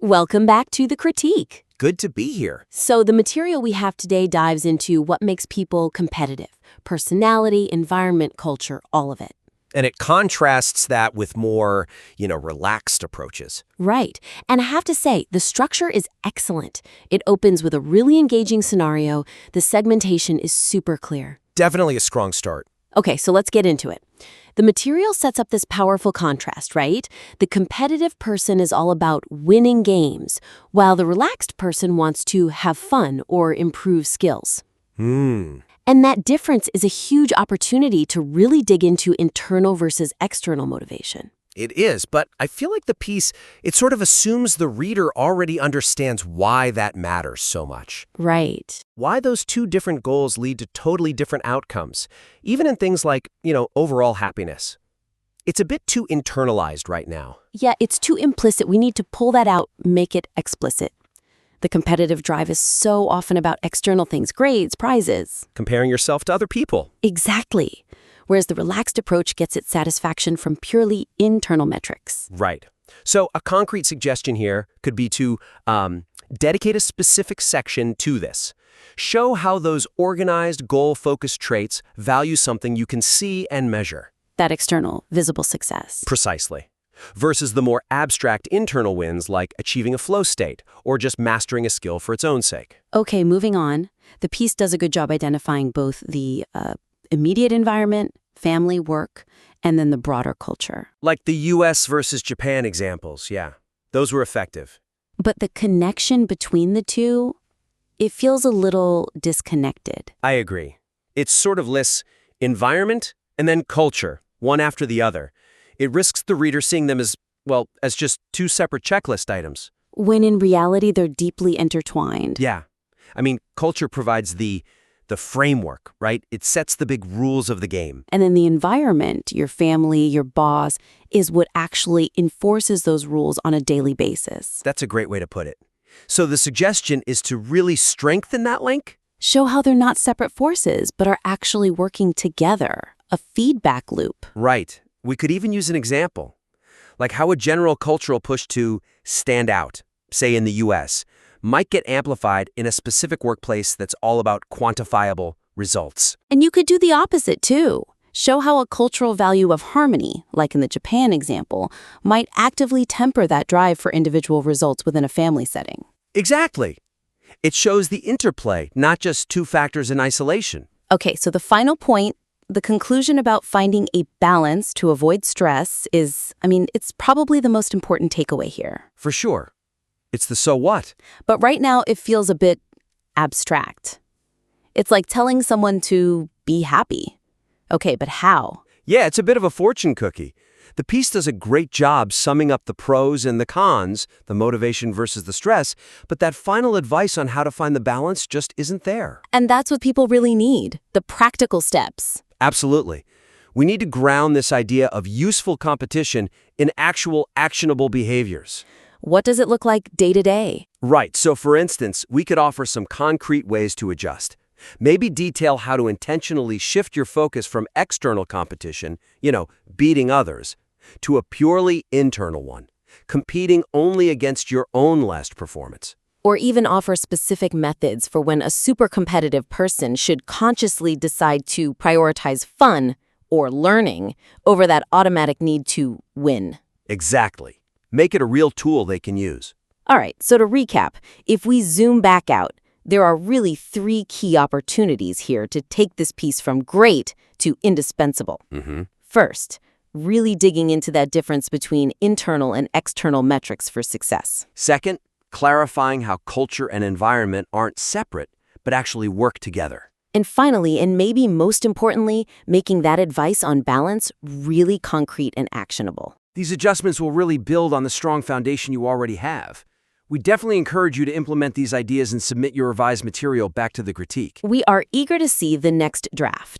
Welcome back to The Critique. Good to be here. So the material we have today dives into what makes people competitive. Personality, environment, culture, all of it. And it contrasts that with more, relaxed approaches. Right. And I have to say, the structure is excellent. It opens with a really engaging scenario. The segmentation is super clear. Definitely a strong start. Okay, so let's get into it. The material sets up this powerful contrast, right? The competitive person is all about winning games, while the relaxed person wants to have fun or improve skills. And that difference is a huge opportunity to really dig into internal versus external motivation. It is, but I feel like the piece, it sort of assumes the reader already understands why that matters so much. Right. Why those two different goals lead to totally different outcomes, even in things like, overall happiness. It's a bit too internalized right now. Yeah, it's too implicit. We need to pull that out, make it explicit. The competitive drive is so often about external things, grades, prizes. Comparing yourself to other people. Exactly. Whereas the relaxed approach gets its satisfaction from purely internal metrics. Right. So a concrete suggestion here could be to dedicate a specific section to this. Show how those organized, goal-focused traits value something you can see and measure. That external, visible success. Precisely. Versus the more abstract internal wins like achieving a flow state or just mastering a skill for its own sake. Okay, moving on. The piece does a good job identifying both the immediate environment, family, work, and then the broader culture. Like the US versus Japan examples, yeah. Those were effective. But the connection between the two, it feels a little disconnected. I agree. It sort of lists environment and then culture, one after the other. It risks the reader seeing them as just two separate checklist items. When in reality, they're deeply intertwined. Yeah. I mean, culture provides the framework, right? It sets the big rules of the game. And then the environment, your family, your boss, is what actually enforces those rules on a daily basis. That's a great way to put it. So the suggestion is to really strengthen that link? Show how they're not separate forces, but are actually working together. A feedback loop. Right. We could even use an example, like how a general cultural push to stand out, say in the US, might get amplified in a specific workplace that's all about quantifiable results. And you could do the opposite, too. Show how a cultural value of harmony, like in the Japan example, might actively temper that drive for individual results within a family setting. Exactly. It shows the interplay, not just two factors in isolation. Okay, so the final point, the conclusion about finding a balance to avoid stress is, it's probably the most important takeaway here. For sure. It's the so what. But right now, it feels a bit abstract. It's like telling someone to be happy. Okay, but how? Yeah, it's a bit of a fortune cookie. The piece does a great job summing up the pros and the cons, the motivation versus the stress, but that final advice on how to find the balance just isn't there. And that's what people really need, the practical steps. Absolutely. We need to ground this idea of useful competition in actual actionable behaviors. What does it look like day to day? Right. So for instance, we could offer some concrete ways to adjust. Maybe detail how to intentionally shift your focus from external competition, beating others, to a purely internal one, competing only against your own last performance. Or even offer specific methods for when a super competitive person should consciously decide to prioritize fun or learning over that automatic need to win. Exactly. Make it a real tool they can use. All right, so to recap, if we zoom back out, there are really 3 key opportunities here to take this piece from great to indispensable. First, really digging into that difference between internal and external metrics for success. Second, clarifying how culture and environment aren't separate, but actually work together. And finally, and maybe most importantly, making that advice on balance really concrete and actionable. These adjustments will really build on the strong foundation you already have. We definitely encourage you to implement these ideas and submit your revised material back to The Critique. We are eager to see the next draft.